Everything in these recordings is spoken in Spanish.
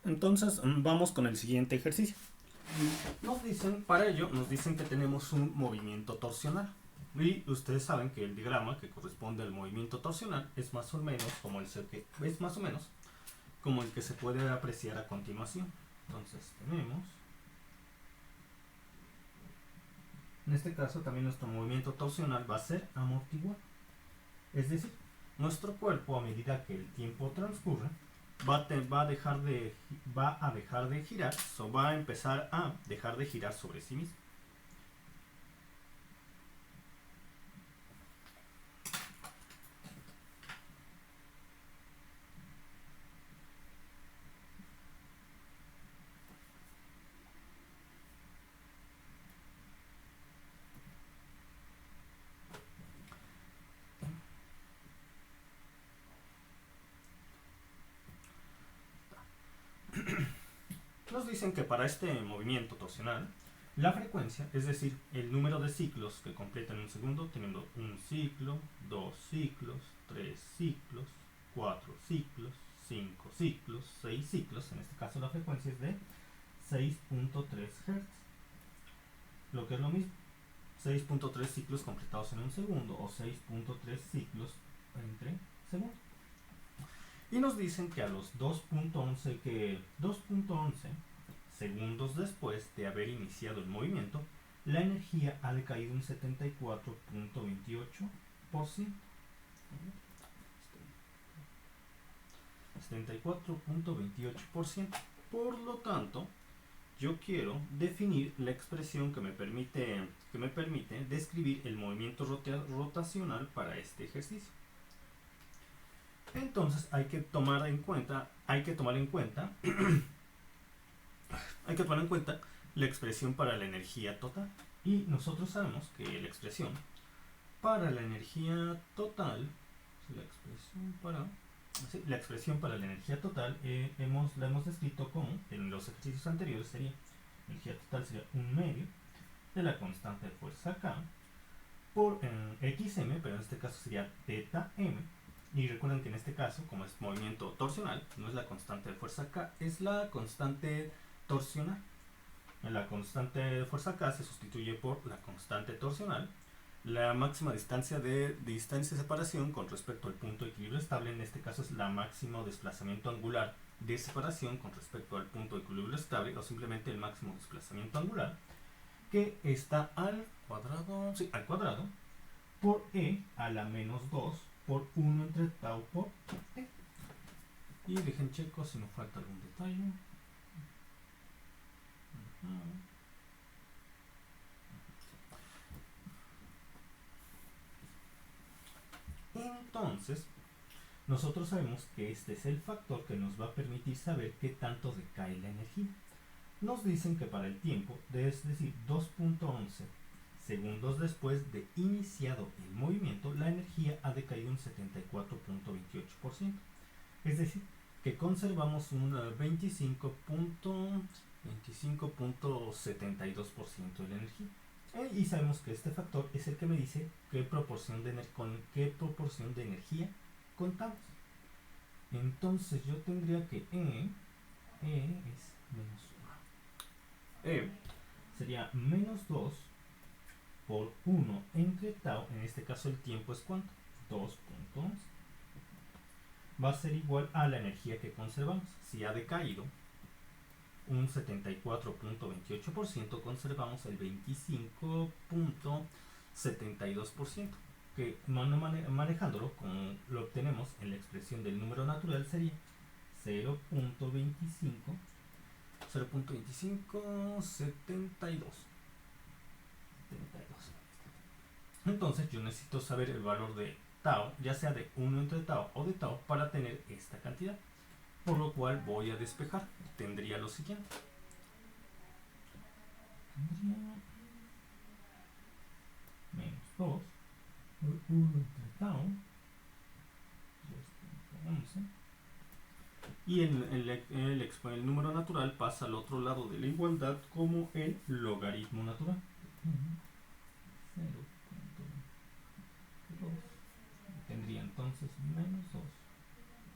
Entonces vamos con el siguiente ejercicio. Para ello nos dicen que tenemos un movimiento torsional. Y ustedes saben que el diagrama que corresponde al movimiento torsional es más o menos como el que se puede apreciar a continuación. Entonces tenemos, en este caso también nuestro movimiento torsional va a ser amortiguado. Es decir, nuestro cuerpo, a medida que el tiempo transcurre, va a dejar de girar, o va a empezar a dejar de girar sobre sí mismo. Nos dicen que para este movimiento torsional, la frecuencia, es decir, el número de ciclos que completan un segundo, teniendo un ciclo, 2 ciclos, 3 ciclos, 4 ciclos, 5 ciclos, 6 ciclos, en este caso la frecuencia es de 6.3 Hz. Lo que es lo mismo, 6.3 ciclos completados en un segundo o 6.3 ciclos entre segundos. Y nos dicen que a los 2.11 segundos después de haber iniciado el movimiento, la energía ha decaído un 74.28%. 74.28%. Por lo tanto, yo quiero definir la expresión que me permite describir el movimiento rotacional para este ejercicio. Entonces hay que tomar en cuenta la expresión para la energía total. Y nosotros sabemos que la expresión para la energía total, la expresión para la energía total la hemos descrito como, en los ejercicios anteriores sería, la energía total sería un medio de la constante de fuerza K por xm, pero en este caso sería teta m. Y recuerden que en este caso, como es movimiento torsional, no es la constante de fuerza K, es la constante torsional. La constante de fuerza K se sustituye por la constante torsional. La máxima distancia de separación con respecto al punto de equilibrio estable, en este caso es la máximo desplazamiento angular de separación con respecto al punto de equilibrio estable, o simplemente el máximo desplazamiento angular, que está al cuadrado, por e a la menos 2 por 1 entre tau por t. Y dejen checo si no falta algún detalle. Entonces, nosotros sabemos que este es el factor que nos va a permitir saber qué tanto decae la energía. Nos dicen que para el tiempo, es decir, 2.11 segundos después de iniciado el movimiento, la energía ha decaído un 74.28%. Es decir, que conservamos un 25.72% de la energía. Y sabemos que este factor es el que me dice con qué proporción de energía contamos. Entonces yo tendría que E es menos 1. E sería menos 2 por 1 entre tau. En este caso el tiempo es ¿cuánto? 2.11. Va a ser igual a la energía que conservamos. Si ha decaído un 74.28%, conservamos el 25.72%, que manejándolo como lo obtenemos en la expresión del número natural sería 0.2572. Entonces yo necesito saber el valor de tau, ya sea de 1 entre tau o de tau, para tener esta cantidad. Por lo cual voy a despejar. Tendría lo siguiente. Menos 2 por 1 entre tau, 2.11. Y el número natural pasa al otro lado de la igualdad como el logaritmo natural. 0.2. Tendría entonces menos 2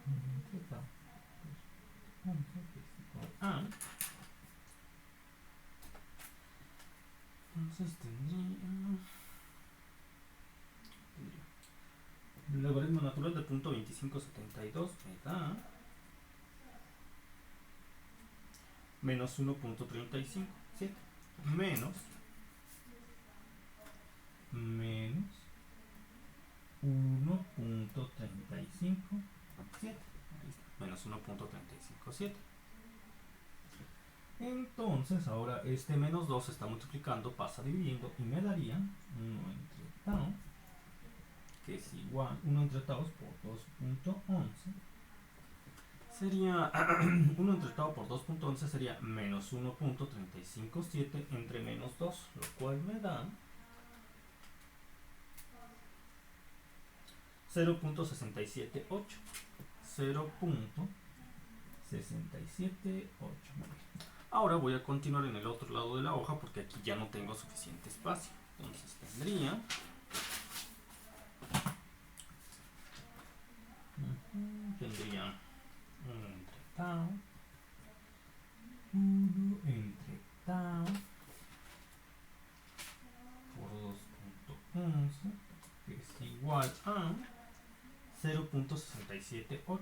entre tau, 11, que es igual A. Entonces tendría el logaritmo natural de 0.2572 me da menos 1.357 menos 1.357 menos 1.357. Entonces ahora este menos 2 se está multiplicando, pasa dividiendo y me daría 1 entre tau, que es igual 1 entre tau por 2.11 sería 1 entre tau por 2.11 sería menos 1.357 entre menos 2, lo cual me da 0.678. 0.678. Ahora voy a continuar en el otro lado de la hoja porque aquí ya no tengo suficiente espacio. Entonces tendría tendría 1 entre tau, 1 entre tau por 2.11, que es igual a 0.678.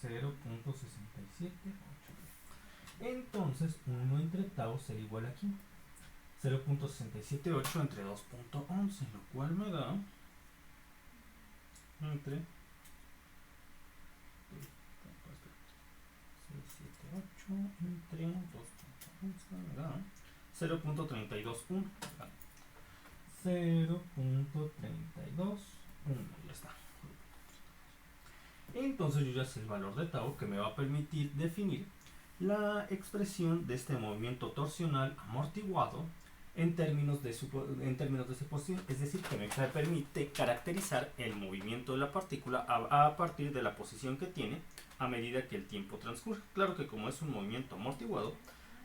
0.678. Entonces 1 entre tau será igual aquí 0.678 entre 2.11, lo cual me da entre 678 entre 2.11 me da 0.321. 0.321, ya está. Entonces yo ya sé el valor de tau que me va a permitir definir la expresión de este movimiento torsional amortiguado en términos de su posición, es decir, que me permite caracterizar el movimiento de la partícula a partir de la posición que tiene a medida que el tiempo transcurre. Claro que como es un movimiento amortiguado,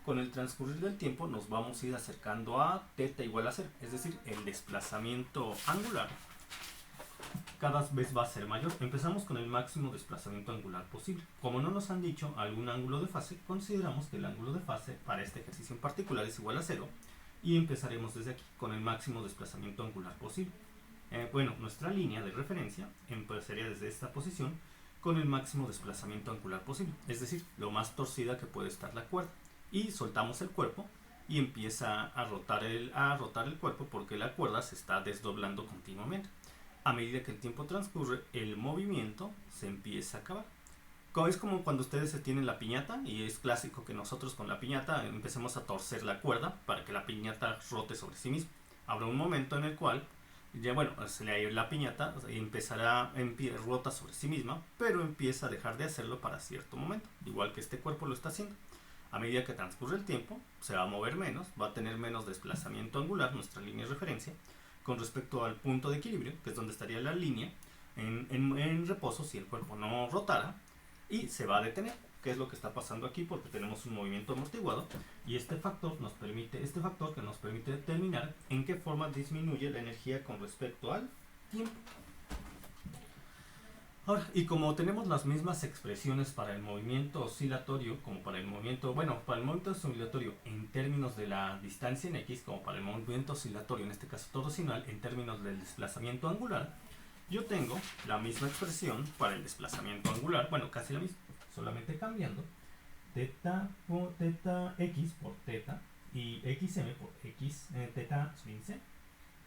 con el transcurrir del tiempo nos vamos a ir acercando a θ igual a 0, es decir, el desplazamiento angular cada vez va a ser mayor. Empezamos con el máximo desplazamiento angular posible. Como no nos han dicho algún ángulo de fase, consideramos que el ángulo de fase para este ejercicio en particular es igual a 0 y empezaremos desde aquí con el máximo desplazamiento angular posible. Bueno, nuestra línea de referencia empezaría desde esta posición con el máximo desplazamiento angular posible, es decir, lo más torcida que puede estar la cuerda, y soltamos el cuerpo y empieza a rotar el cuerpo porque la cuerda se está desdoblando continuamente. A medida que el tiempo transcurre, el movimiento se empieza a acabar. Es como cuando ustedes se tienen la piñata, y es clásico que nosotros con la piñata empecemos a torcer la cuerda para que la piñata rote sobre sí misma. Habrá un momento en el cual, ya bueno, se le ha ido la piñata y empezará rota sobre sí misma, pero empieza a dejar de hacerlo para cierto momento, igual que este cuerpo lo está haciendo. A medida que transcurre el tiempo, se va a mover menos, va a tener menos desplazamiento angular, nuestra línea de referencia, con respecto al punto de equilibrio, que es donde estaría la línea en reposo si el cuerpo no rotara, y se va a detener, que es lo que está pasando aquí porque tenemos un movimiento amortiguado, y este factor que nos permite determinar en qué forma disminuye la energía con respecto al tiempo. Ahora, y como tenemos las mismas expresiones para el movimiento oscilatorio como para el movimiento, oscilatorio en términos de la distancia en X, como para el movimiento oscilatorio, en este caso torsional, en términos del desplazamiento angular, yo tengo la misma expresión para el desplazamiento angular, bueno, casi la misma, solamente cambiando θ x por θ y xm por x, θ sin c,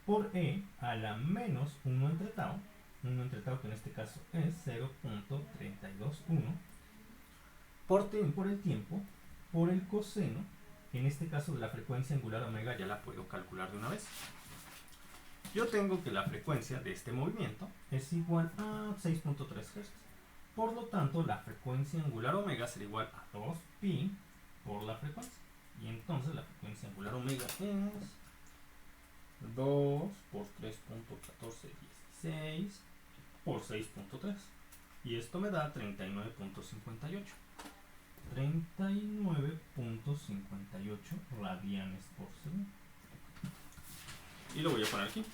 por e a la menos 1 entre tau, que en este caso es 0.321 por el tiempo, por el coseno, en este caso de la frecuencia angular omega ya la puedo calcular de una vez. Yo tengo que la frecuencia de este movimiento es igual a 6.3 Hz. Por lo tanto, la frecuencia angular omega será igual a 2pi por la frecuencia. Y entonces la frecuencia angular omega es 2 por 3.1416 por 6.3. Y esto me da 39.58. 39.58 radianes por segundo. Y lo voy a poner aquí.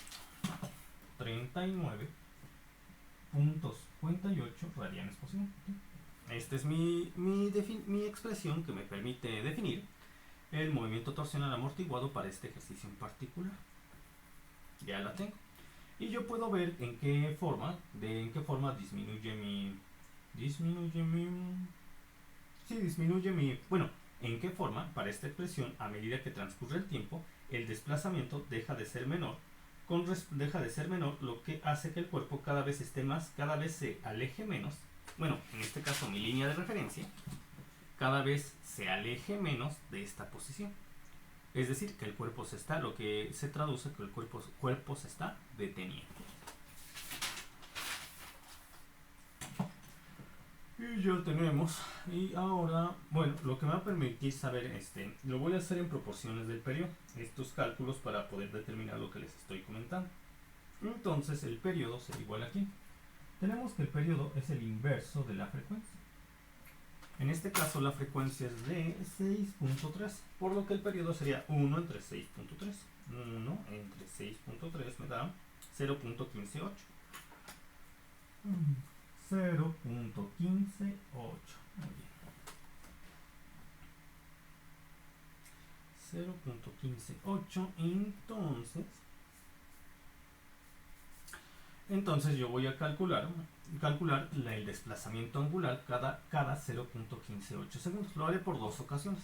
39.58 radianes por segundo. esta es mi expresión que me permite definir el movimiento torsional amortiguado para este ejercicio en particular. Ya la tengo. Y yo puedo ver en qué forma disminuye mi, bueno, en qué forma, para esta expresión, a medida que transcurre el tiempo, el desplazamiento deja de ser menor, lo que hace que el cuerpo cada vez se aleje menos, bueno, en este caso mi línea de referencia, cada vez se aleje menos de esta posición. Es decir, que el cuerpo lo que se traduce que el cuerpo se está deteniendo. Y ya tenemos, y ahora, bueno, lo que me va a permitir saber, lo voy a hacer en proporciones del periodo, estos cálculos para poder determinar lo que les estoy comentando. Entonces el periodo será igual aquí. Tenemos que el periodo es el inverso de la frecuencia. En este caso la frecuencia es de 6.3, por lo que el periodo sería 1 entre 6.3. 1 entre 6.3 me da 0.158. 0.158. Muy bien. 0.158. Entonces yo voy a calcular el desplazamiento angular cada 0.158 segundos. Lo haré por dos ocasiones.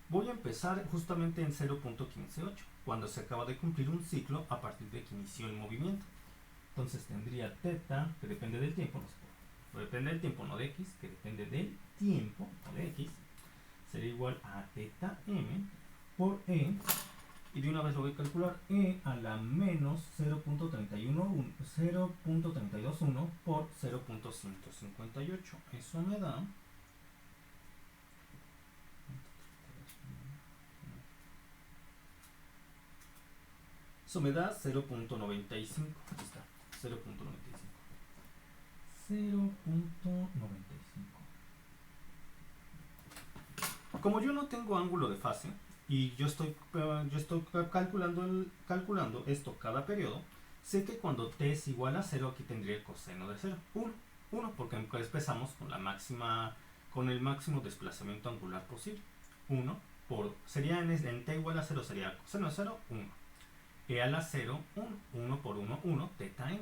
Voy a empezar justamente en 0.158, cuando se acaba de cumplir un ciclo a partir de que inició el movimiento. Entonces tendría θ, que depende del tiempo, no depende del tiempo, no de x, que depende del tiempo, no de x, sería igual a θm por e, y de una vez lo voy a calcular, e a la menos 0.321 por 0.158. Eso me da... Eso me da 0.95. Aquí está, 0.95. 0.95. Como yo no tengo ángulo de fase y yo estoy calculando esto cada periodo, sé que cuando t es igual a 0, aquí tendría el coseno de 0, 1, porque empezamos con el máximo desplazamiento angular posible. 1 sería en t igual a 0 sería coseno de 0, 1. E a la 0, 1 por 1, 1, θ m.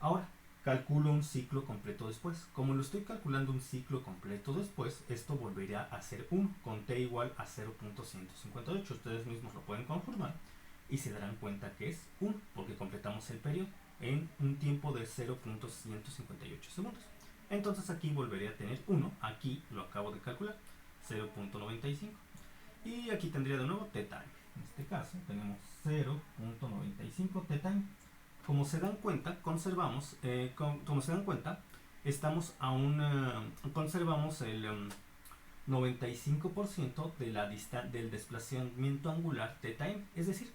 Ahora, calculo un ciclo completo después. Como lo estoy calculando un ciclo completo después, esto volvería a ser 1, con t igual a 0.158. Ustedes mismos lo pueden confirmar y se darán cuenta que es 1, porque completamos el periodo en un tiempo de 0.158 segundos. Entonces aquí volvería a tener 1, aquí lo acabo de calcular, 0.95. Y aquí tendría de nuevo θ m. En este caso tenemos 0.95 θ m. Como se dan cuenta, conservamos el conservamos el 95% del desplazamiento angular θ m. Es decir,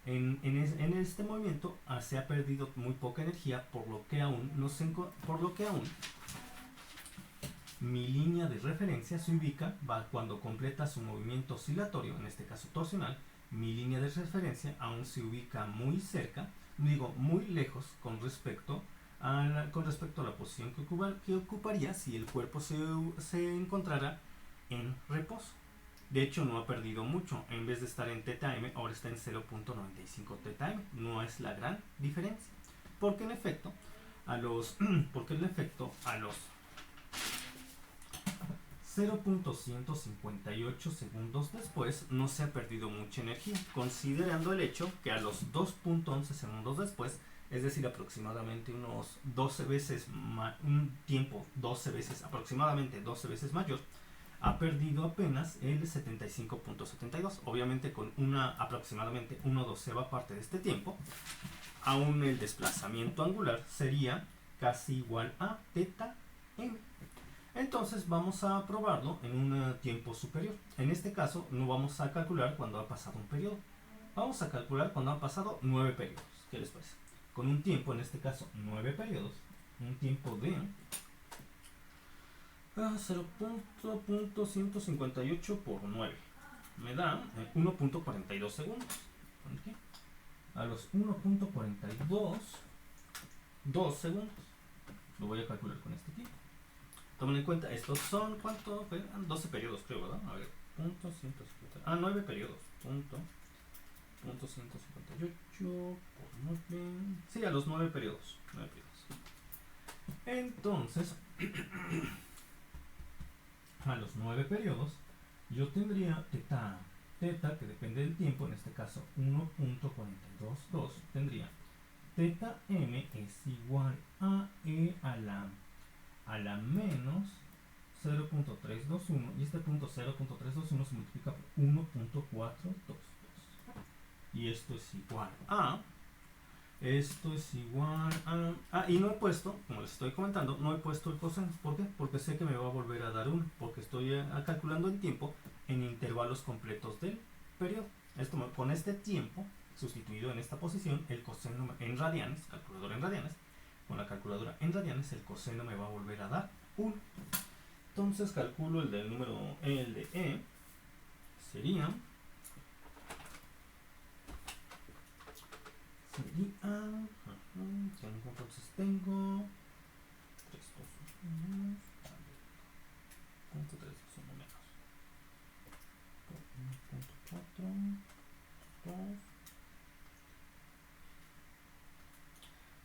en este movimiento se ha perdido muy poca energía, por lo que aún mi línea de referencia se ubica cuando completa su movimiento oscilatorio, en este caso torsional. Mi línea de referencia aún se ubica muy cerca, muy lejos con respecto a la posición que ocuparía si el cuerpo se encontrara en reposo. De hecho, no ha perdido mucho. En vez de estar en θ m, ahora está en 0.95 θ m. No es la gran diferencia, porque en efecto a los 0.158 segundos después no se ha perdido mucha energía, considerando el hecho que a los 2.11 segundos después, es decir, aproximadamente unos 12 veces un tiempo aproximadamente 12 veces mayor, ha perdido apenas el 75.72. Obviamente con aproximadamente 1/12 parte de este tiempo, aún el desplazamiento angular sería casi igual a θ m. Entonces vamos a probarlo en un tiempo superior. En este caso no vamos a calcular cuando ha pasado un periodo. Vamos a calcular cuando han pasado 9 periodos. ¿Qué les parece? Con un tiempo, en este caso 9 periodos, un tiempo de 0.158 por 9 me da 1.42 segundos. ¿Okay? A los 1.42 2 segundos lo voy a calcular con este tiempo. Tomen en cuenta, estos son, ¿cuánto? 12 periodos creo, ¿verdad? A ver, punto 150. 9 periodos. Punto 158 por 9. Sí, a los 9 periodos. 9 periodos. Entonces, a los 9 periodos, yo tendría teta, que depende del tiempo, en este caso 1.422, tendría teta m es igual a e a la menos 0.321, y este punto 0.321 se multiplica por 1.422, y esto es igual a y no he puesto, como les estoy comentando, no he puesto el coseno. ¿Por qué? Porque sé que me va a volver a dar 1, porque estoy calculando el tiempo en intervalos completos del periodo. Con este tiempo sustituido en esta posición, el coseno en radianes, calculadora en radianes, con la calculadora en radianes, el coseno me va a volver a dar 1. Entonces calculo el del número, el de E, sería entonces tengo 3, 2, 1, 3, 2, 1 menos 1.4, 2.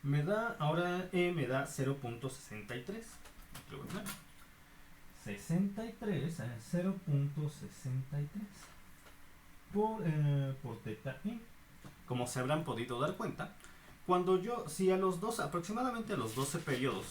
Me da, ahora E me da 0.63. 63 a 0.63 por teta E. Como se habrán podido dar cuenta, si aproximadamente a los 12 periodos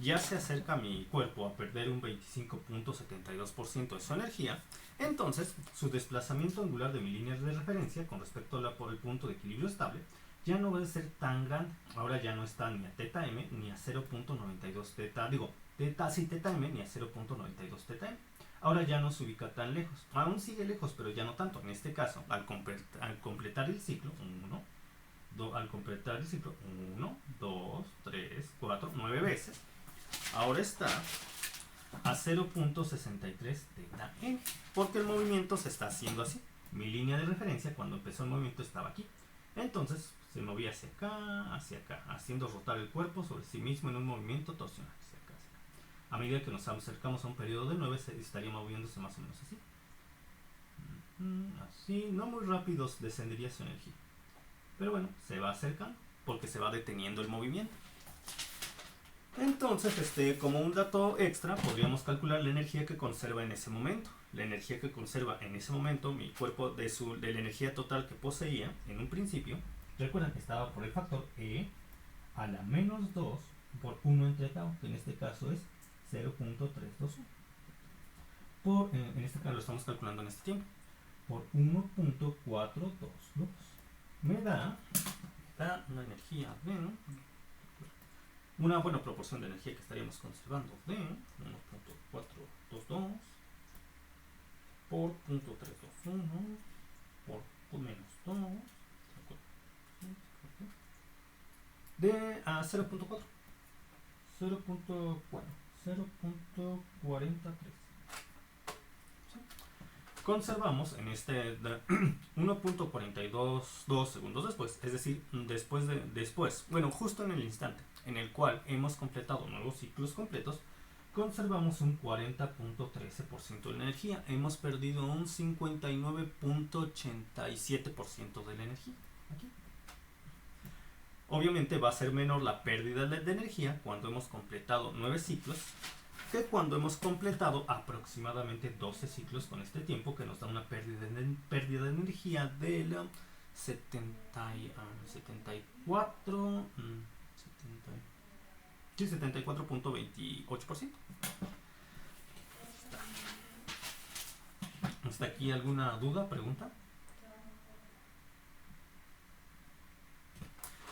ya se acerca mi cuerpo a perder un 25.72% de su energía, entonces su desplazamiento angular de mi línea de referencia con respecto a por el punto de equilibrio estable ya no va a ser tan grande. Ahora ya no está ni a teta m ni a 0.92 teta, teta m ni a 0.92 teta m. Ahora ya no se ubica tan lejos. Aún sigue lejos, pero ya no tanto. En este caso, al completar el ciclo, 1, 2, 3, 4, 9 veces, ahora está a 0.63 teta m, porque el movimiento se está haciendo así. Mi línea de referencia cuando empezó el movimiento estaba aquí. Entonces se movía hacia acá, haciendo rotar el cuerpo sobre sí mismo en un movimiento torsional. A medida que nos acercamos a un periodo de 9, se estaría moviéndose más o menos así. Así, no muy rápido descendería su energía. Pero bueno, se va acercando porque se va deteniendo el movimiento. Entonces, como un dato extra, podríamos calcular la energía que conserva en ese momento. La energía que conserva en ese momento mi cuerpo de la energía total que poseía en un principio. Recuerden que estaba por el factor E a la menos 2 por 1 entre tau, que en este caso es 0.321. En este caso lo estamos calculando en este tiempo. Por 1.422. Me da una energía de una buena proporción de energía que estaríamos conservando de 1.422 por 0.321 por menos 2 de a 0.4. 0.43. Conservamos en este 1.42 segundos después, es decir, justo en el instante en el cual hemos completado nuevos ciclos completos, conservamos un 40.13% de la energía. Hemos perdido un 59.87% de la energía. Aquí. Obviamente va a ser menor la pérdida de energía cuando hemos completado 9 ciclos que cuando hemos completado aproximadamente 12 ciclos con este tiempo, que nos da una pérdida de energía de la 74.28%. ¿Hasta aquí alguna duda, pregunta?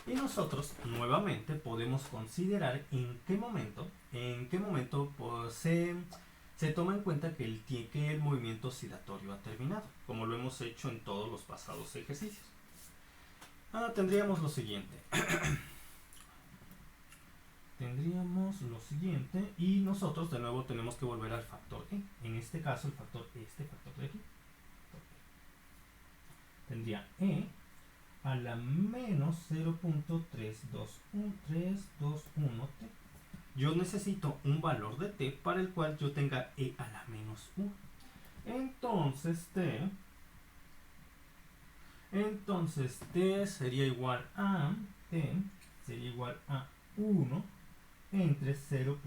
Y nosotros nuevamente podemos considerar en qué momento pues, se toma en cuenta que el movimiento oscilatorio ha terminado, como lo hemos hecho en todos los pasados ejercicios. Tendríamos lo siguiente. Y nosotros de nuevo tenemos que volver al factor E. En este caso el factor de aquí. Tendría E a la menos 0.321T yo necesito un valor de t para el cual yo tenga e a la menos 1. Entonces t sería igual a 1 entre 0.321.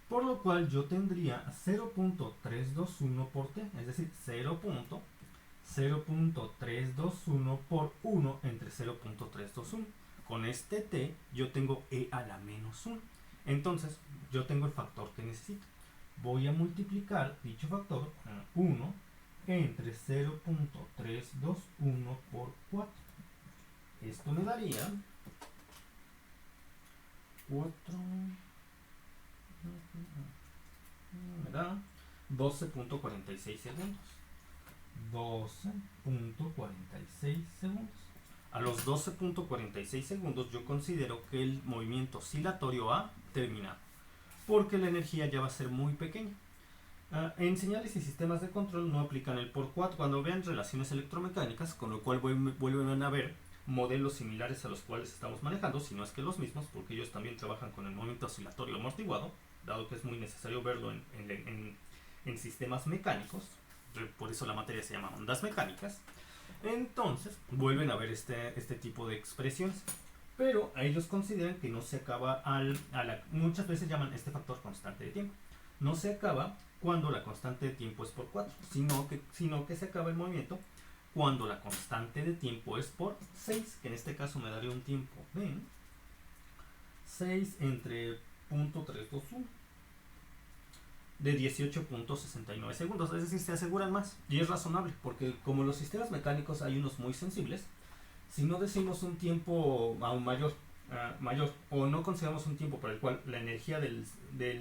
Por lo cual yo tendría 0.321 por t, es decir, 0.321 por 1 entre 0.321. Con este t yo tengo e a la menos 1. Entonces yo tengo el factor que necesito. Voy a multiplicar dicho factor 1 entre 0.321 por 4. Esto me daría 4, me da 12.46 segundos. 12.46 segundos. A los 12.46 segundos yo considero que el movimiento oscilatorio ha terminado, porque la energía ya va a ser muy pequeña. En señales y sistemas de control no aplican el por 4 cuando vean relaciones electromecánicas, con lo cual vuelven a ver modelos similares a los cuales estamos manejando, si no es que los mismos, porque ellos también trabajan con el movimiento oscilatorio amortiguado, dado que es muy necesario verlo en sistemas mecánicos. Por eso la materia se llama ondas mecánicas. Entonces vuelven a ver este tipo de expresiones, pero ellos consideran que no se acaba muchas veces llaman este factor constante de tiempo. No se acaba cuando la constante de tiempo es por 4, sino que se acaba el movimiento cuando la constante de tiempo es por 6, que en este caso me daría un tiempo de 6 entre 0.321 de 18.69 segundos, es decir, se aseguran más, y es razonable, porque como los sistemas mecánicos hay unos muy sensibles, si no decimos un tiempo aún mayor, o no consideramos un tiempo para el cual la energía del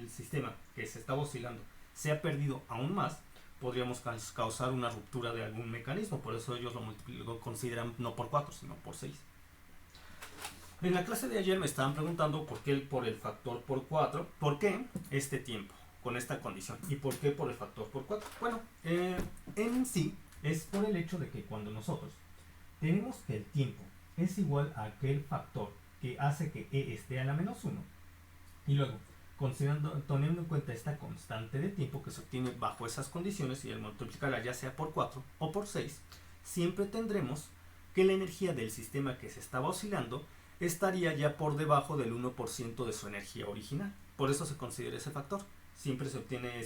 sistema que se estaba oscilando se ha perdido aún más, podríamos causar una ruptura de algún mecanismo. Por eso ellos lo consideran no por 4, sino por 6. En la clase de ayer me estaban preguntando por qué por el factor por 4, por qué este tiempo con esta condición y por qué por el factor por 4. Bueno, en sí es por el hecho de que cuando nosotros tenemos que el tiempo es igual a aquel factor que hace que e esté a la menos 1, y luego teniendo en cuenta esta constante de tiempo que se obtiene bajo esas condiciones, y al multiplicarla ya sea por 4 o por 6, siempre tendremos que la energía del sistema que se estaba oscilando estaría ya por debajo del 1% de su energía original. Por eso se considera ese factor. Siempre se obtiene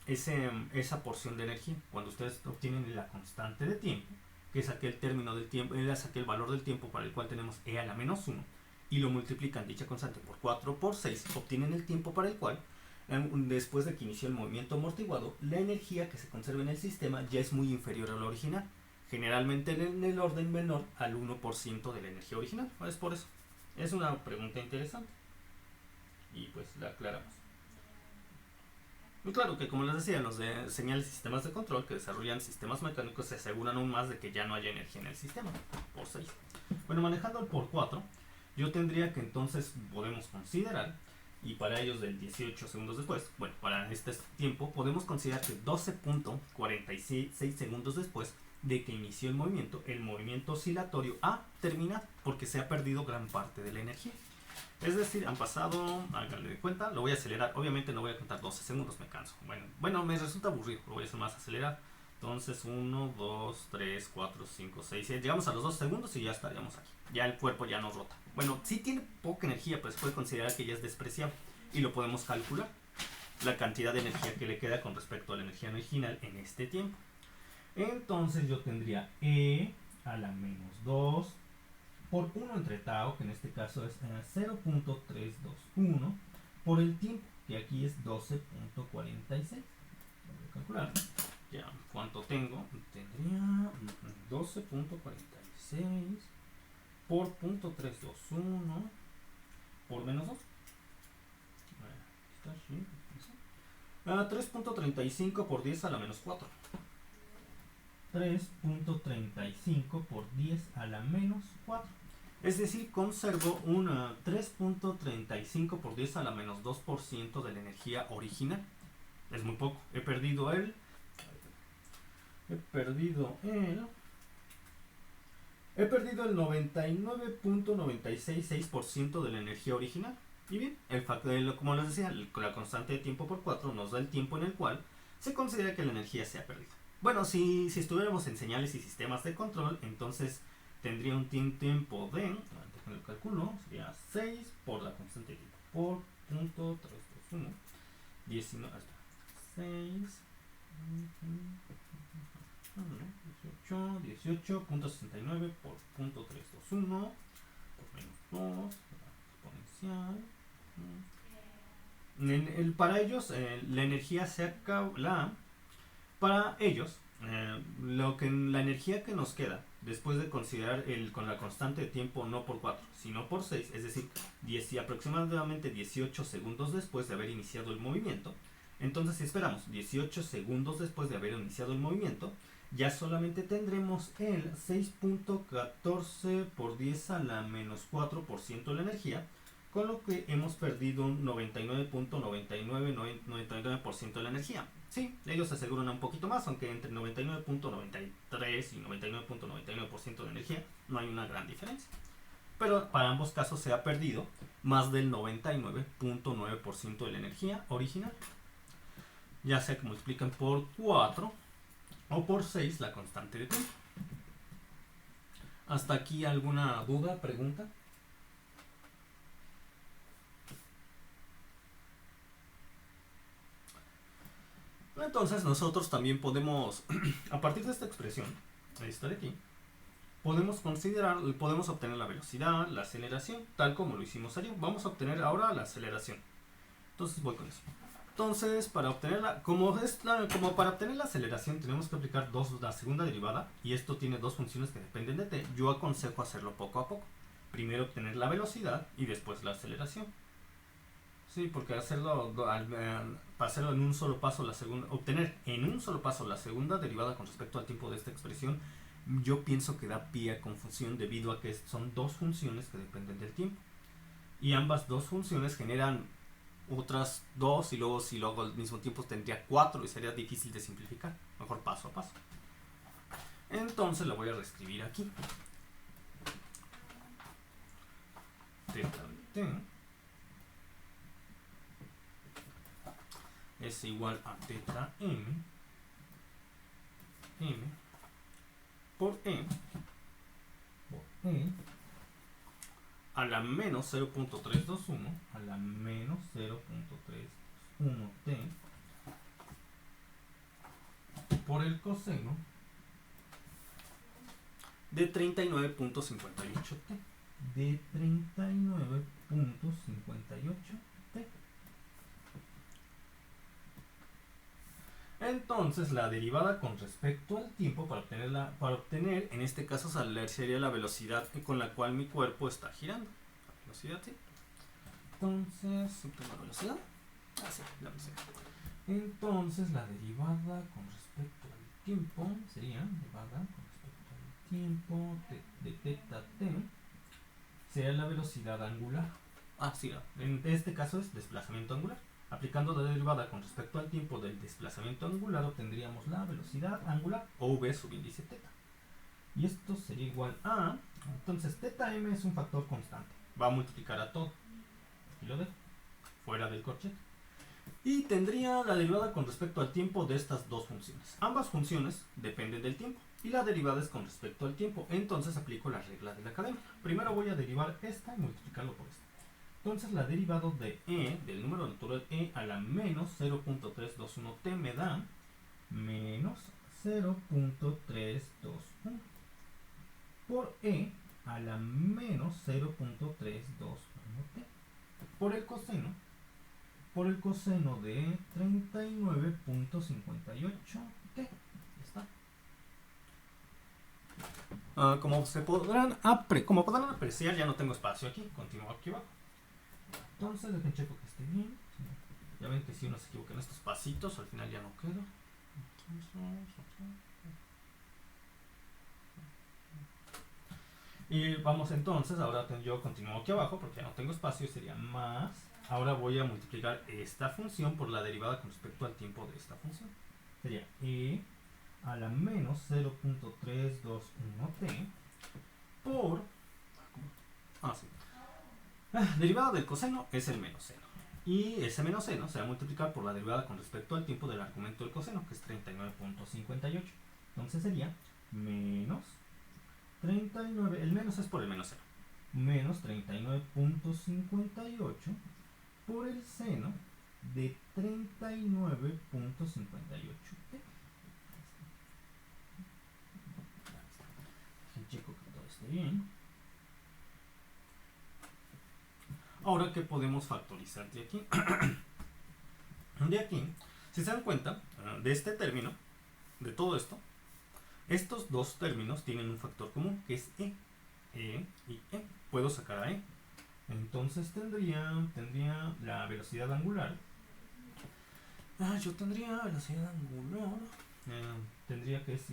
esa porción de energía. Cuando ustedes obtienen la constante de tiempo, que es aquel término del tiempo, es aquel valor del tiempo para el cual tenemos e a la menos 1, y lo multiplican dicha constante por 4 o por 6, obtienen el tiempo para el cual, después de que inició el movimiento amortiguado, la energía que se conserva en el sistema ya es muy inferior a la original, generalmente en el orden menor al 1% de la energía original. Es por eso. Es una pregunta interesante y pues la aclaramos. Y claro que, como les decía, los de señales y sistemas de control que desarrollan sistemas mecánicos se aseguran aún más de que ya no haya energía en el sistema, por 6. Bueno, manejando el por 4, yo tendría que entonces podemos considerar, y para ellos del 18 segundos después, bueno, para este tiempo podemos considerar que 12.46 segundos después de que inició el movimiento oscilatorio ha terminado, porque se ha perdido gran parte de la energía. Es decir, han pasado, háganle de cuenta, lo voy a acelerar, obviamente no voy a contar 12 segundos, me canso. Bueno, me resulta aburrido, lo voy a hacer más acelerado. Entonces 1, 2, 3, 4, 5, 6, 7, llegamos a los 2 segundos y ya estaríamos aquí. Ya el cuerpo ya no rota. Bueno, sí tiene poca energía, pero se puede considerar que ya es despreciable y lo podemos calcular. La cantidad de energía que le queda con respecto a la energía original en este tiempo. Entonces yo tendría e a la menos 2 por 1 entre tau, que en este caso es 0.321, por el tiempo, que aquí es 12.46. Voy a calcular. Ya, ¿cuánto tengo? Tendría 12.46 por 0.321 por menos 2. Está 3.35 por 10 a la menos 4. 3.35 por 10 a la menos 4. Es decir, conservo un 3.35 por 10 a la menos 2% de la energía original. Es muy poco. He perdido el he perdido el 99.966% de la energía original. Y bien, como les decía, la constante de tiempo por 4 nos da el tiempo en el cual se considera que la energía se ha perdido. Bueno, si estuviéramos en señales y sistemas de control, entonces tendría un tiempo de, déjenme lo calculo, sería 6 por la constante de tiempo, por punto 321, 19, 6, 18.69 por punto 321 por menos 2 exponencial. Para ellos la energía se acaba. Para ellos la energía que nos queda después de considerar con la constante de tiempo no por 4 sino por 6, es decir, aproximadamente 18 segundos después de haber iniciado el movimiento. Entonces, si esperamos 18 segundos después de haber iniciado el movimiento, ya solamente tendremos el 6.14 por 10 a la menos 4% de la energía, con lo que hemos perdido un 99.99% de la energía. Sí, ellos aseguran un poquito más, aunque entre 99.93 y 99.99% de energía no hay una gran diferencia. Pero para ambos casos se ha perdido más del 99.9% de la energía original. Ya sea que multipliquen por 4 o por 6 la constante de tiempo. ¿Hasta aquí alguna duda, pregunta? Entonces nosotros también podemos, a partir de esta expresión, esta de aquí, podemos obtener la velocidad, la aceleración, tal como lo hicimos ayer. Vamos a obtener ahora la aceleración. Entonces voy con eso. Entonces, para obtenerla, como para obtener la aceleración tenemos que aplicar la segunda derivada, y esto tiene dos funciones que dependen de t. Yo aconsejo hacerlo poco a poco. Primero obtener la velocidad y después la aceleración. Sí, porque para hacerlo en un solo paso obtener en un solo paso la segunda derivada con respecto al tiempo de esta expresión, yo pienso que da pie a confusión debido a que son dos funciones que dependen del tiempo. Y ambas dos funciones generan otras dos, y luego si lo hago al mismo tiempo tendría 4 y sería difícil de simplificar. Mejor paso a paso. Entonces lo voy a reescribir aquí. Teta de t es igual a teta m por e a la menos 0.321 a la menos 0.321 t por el coseno de 39.58 t de 39.58 t. Entonces la derivada con respecto al tiempo para obtener en este caso sería la velocidad con la cual mi cuerpo está girando. La velocidad, sí. Entonces, la velocidad. Sí, la velocidad. Entonces la derivada con respecto al tiempo sería derivada con respecto al tiempo de teta t sería la velocidad angular. Sí, en este caso es desplazamiento angular. Aplicando la derivada con respecto al tiempo del desplazamiento angular obtendríamos la velocidad angular o v subíndice teta. Y esto sería igual a, entonces teta m es un factor constante, va a multiplicar a todo. Y lo dejo fuera del corchete. Y tendría la derivada con respecto al tiempo de estas dos funciones. Ambas funciones dependen del tiempo y la derivada es con respecto al tiempo. Entonces aplico la regla de la academia. Primero voy a derivar esta y multiplicarlo por esta. Entonces la derivada de e, del número natural e a la menos 0.321 t me da menos 0.321 por e a la menos 0.321 t por el coseno de 39.58 t. Está. Como podrán apreciar, ya no tengo espacio aquí, continúo aquí abajo. Entonces, dejen checo que esté bien. Ya ven que si uno se equivoca en estos pasitos, al final ya no queda. Y vamos entonces, ahora yo continúo aquí abajo porque ya no tengo espacio, sería más. Ahora voy a multiplicar esta función por la derivada con respecto al tiempo de esta función. Sería e a la menos 0.321 t por... sí. Derivada del coseno es el menos seno. Y ese menos seno se va a multiplicar por la derivada con respecto al tiempo del argumento del coseno, que es 39.58. Entonces sería menos 39, el menos es por el menos seno, menos 39.58 por el seno de 39.58t. Checo que todo esté bien. Ahora, ¿qué podemos factorizar de aquí? De aquí, si se dan cuenta, de este término, de todo esto, estos dos términos tienen un factor común, que es e. E y e. Puedo sacar a e. Entonces tendría la velocidad angular. Yo tendría velocidad angular. Tendría que es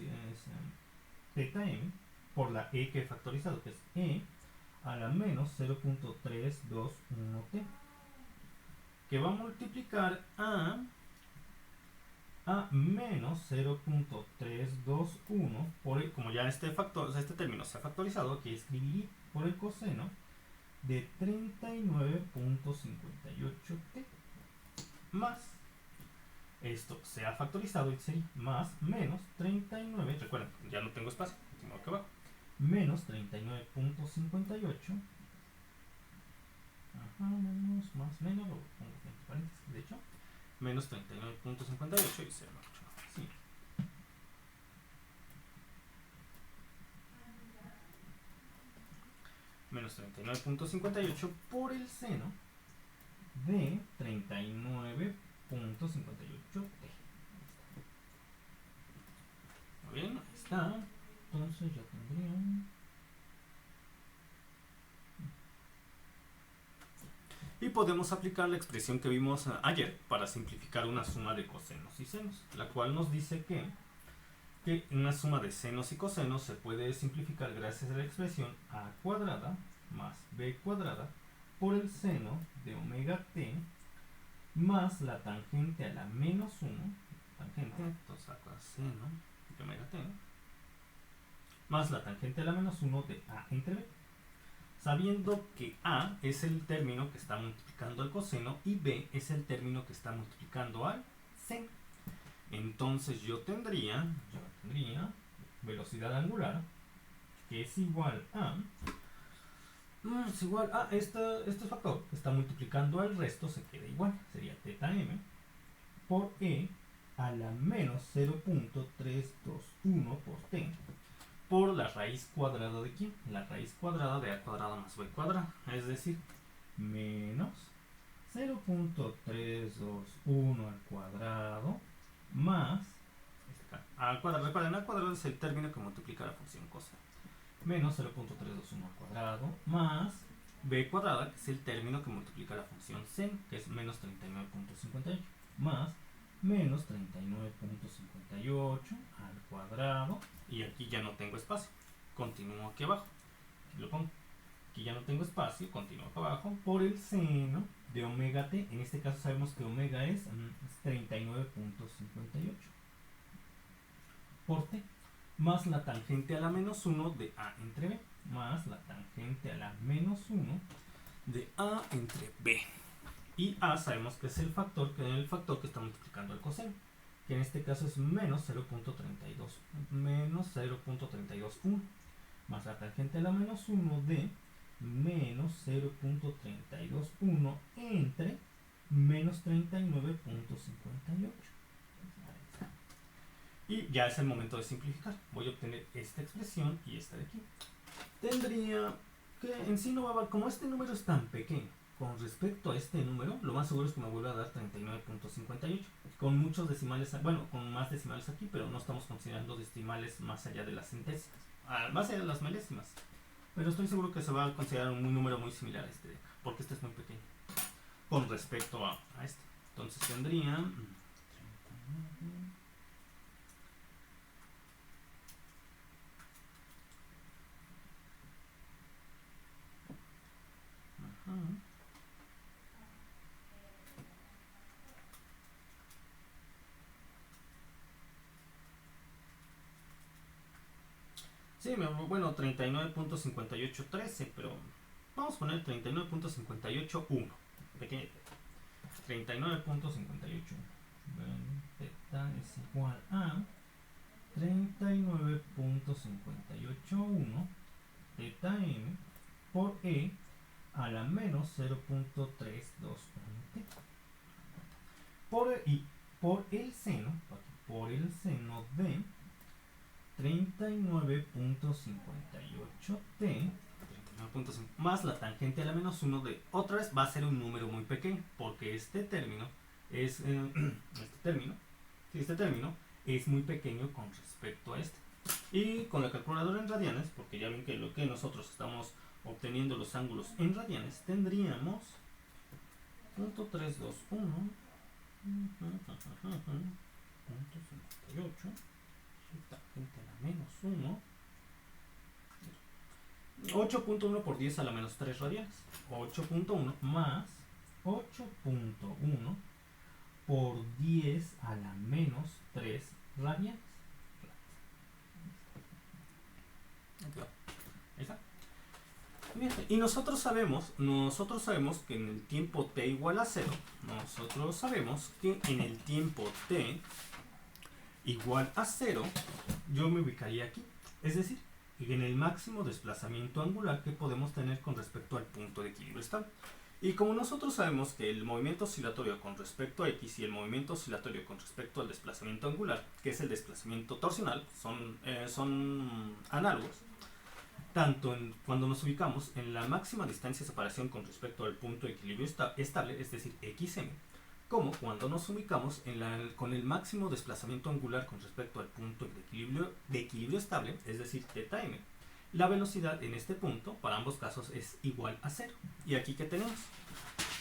teta m por la e que he factorizado, que es e a la menos 0.321t, que va a multiplicar a menos 0.321 por el, como ya este término se ha factorizado, aquí escribí por el coseno de 39.58t más, esto se ha factorizado y sería más menos 39, recuerden, ya no tengo espacio, último que abajo, menos 39.58, menos, más, menos, lo pongo entre paréntesis, de hecho, menos 39.58 y se llama mucho más así. Menos 39.58 por el seno de 39.58t. Muy bien, ahí está. Entonces ya tendría... Y podemos aplicar la expresión que vimos ayer para simplificar una suma de cosenos y senos, la cual nos dice que una suma de senos y cosenos se puede simplificar gracias a la expresión a cuadrada más b cuadrada por el seno de omega t más la tangente a la menos 1, tangente, entonces acá seno de omega t, más la tangente a la menos 1 de a entre b, sabiendo que a es el término que está multiplicando al coseno y b es el término que está multiplicando al seno. Entonces yo tendría velocidad angular, que es igual a este factor que está multiplicando al resto se queda igual, sería teta m por e a la menos 0.321 por t por la raíz cuadrada de ¿quién? La raíz cuadrada de a cuadrada más b cuadrada, es decir, menos 0.321 al cuadrado más al cuadrado. Recuerden, al cuadrado es el término que multiplica la función coseno, menos 0.321 al cuadrado más b cuadrada, que es el término que multiplica la función seno, que es menos 39.58, más menos 39.58 al cuadrado, y aquí ya no tengo espacio, continúo aquí abajo, aquí lo pongo, aquí ya no tengo espacio, continúo acá abajo, por el seno de omega t, en este caso sabemos que omega es 39.58 por t, más la tangente a la menos 1 de a entre b, más la tangente a la menos 1 de a entre b. Y a sabemos que es el factor que está multiplicando el coseno, que en este caso es menos 0.321, más la tangente a la menos 1 de menos 0.321 entre menos 39.58. Y ya es el momento de simplificar. Voy a obtener esta expresión y esta de aquí. Tendría que en sí no va a haber, como este número es tan pequeño con respecto a este número, lo más seguro es que me vuelva a dar 39.58 con muchos decimales, bueno, con más decimales aquí, pero no estamos considerando decimales más allá de las centésimas, más allá de las milésimas, pero estoy seguro que se va a considerar un número muy similar a este de acá, porque este es muy pequeño con respecto a este. Entonces tendría 39. Sí, bueno, 39.5813, pero vamos a poner 39.581. Pequeño. 39.58. Teta es igual a 39.581 teta m por e a la menos 0.321 teta. Por el seno de 39.58t más la tangente a la menos 1 de otra vez va a ser un número muy pequeño, porque este término es este término es muy pequeño con respecto a este. Y con la calculadora en radianes, porque ya ven que lo que nosotros estamos obteniendo los ángulos en radianes, tendríamos 0.321 0.58 tangente a la menos 1 8.1 por 10 a la menos 3 radianes. 8.1 más 8.1 por 10 a la menos 3 radianes. Y nosotros sabemos que en el tiempo t igual a 0, nosotros sabemos que en el tiempo t igual a 0, yo me ubicaría aquí. Es decir, en el máximo desplazamiento angular que podemos tener con respecto al punto de equilibrio estable. Y como nosotros sabemos que el movimiento oscilatorio con respecto a x y el movimiento oscilatorio con respecto al desplazamiento angular, que es el desplazamiento torsional, son análogos, tanto cuando nos ubicamos en la máxima distancia de separación con respecto al punto de equilibrio estable, es decir, xm, como cuando nos ubicamos con el máximo desplazamiento angular con respecto al punto de equilibrio estable, es decir, θm. La velocidad en este punto, para ambos casos, es igual a 0. ¿Y aquí qué tenemos?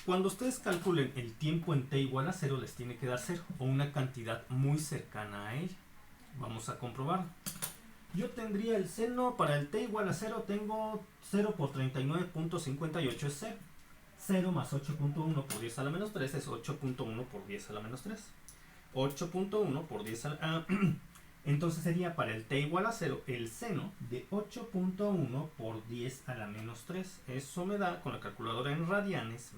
Cuando ustedes calculen el tiempo en t igual a 0, les tiene que dar 0, o una cantidad muy cercana a ella. Vamos a comprobarlo. Yo tendría el seno para el t igual a 0, tengo 0 por 39.58 es 0. 0 más 8.1 por 10 a la menos 3 es 8.1 por 10 a la menos 3. 8.1 por 10 a la... entonces sería para el t igual a 0 el seno de 8.1 por 10 a la menos 3. Eso me da, con la calculadora en radianes,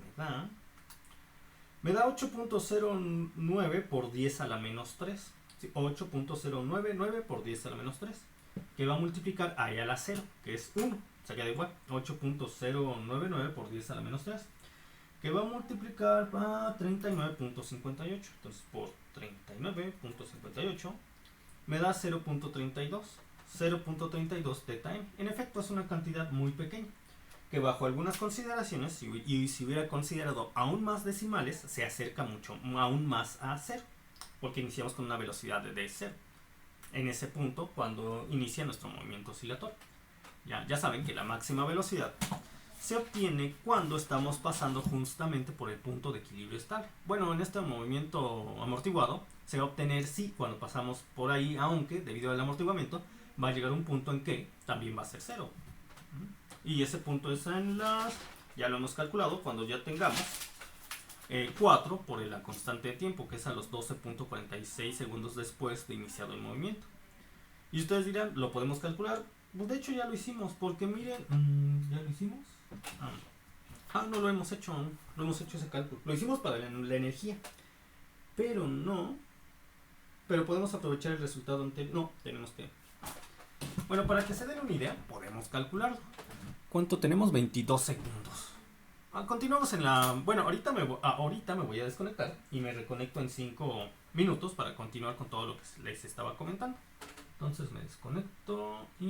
me da 8.09 por 10 a la menos 3. Sí, 8.099 por 10 a la menos 3. Que va a multiplicar ahí a la 0, que es 1. Se queda igual, 8.099 por 10 a la menos 3, que va a multiplicar a 39.58. Entonces por 39.58 me da 0.32. 0.32 teta m. En efecto es una cantidad muy pequeña, que bajo algunas consideraciones, y si hubiera considerado aún más decimales, se acerca mucho, aún más a 0, porque iniciamos con una velocidad de 0 en ese punto cuando inicia nuestro movimiento oscilatorio. Ya saben que la máxima velocidad se obtiene cuando estamos pasando justamente por el punto de equilibrio estable. Bueno, en este movimiento amortiguado se va a obtener sí cuando pasamos por ahí, aunque debido al amortiguamiento va a llegar un punto en que también va a ser 0. Y ese punto es ya lo hemos calculado, cuando ya tengamos 4 por la constante de tiempo, que es a los 12.46 segundos después de iniciado el movimiento. Y ustedes dirán, ¿lo podemos calcular? Pues de hecho ya lo hicimos, porque miren, ¿ya lo hicimos? No lo hemos hecho, no hemos hecho ese cálculo. Lo hicimos para la energía, pero podemos aprovechar el resultado anterior. No, tenemos que... Bueno, para que se den una idea, podemos calcularlo. ¿Cuánto tenemos? 22 segundos. Continuamos en la... Bueno, ahorita me voy a desconectar y me reconecto en 5 minutos para continuar con todo lo que les estaba comentando. Entonces me desconecto y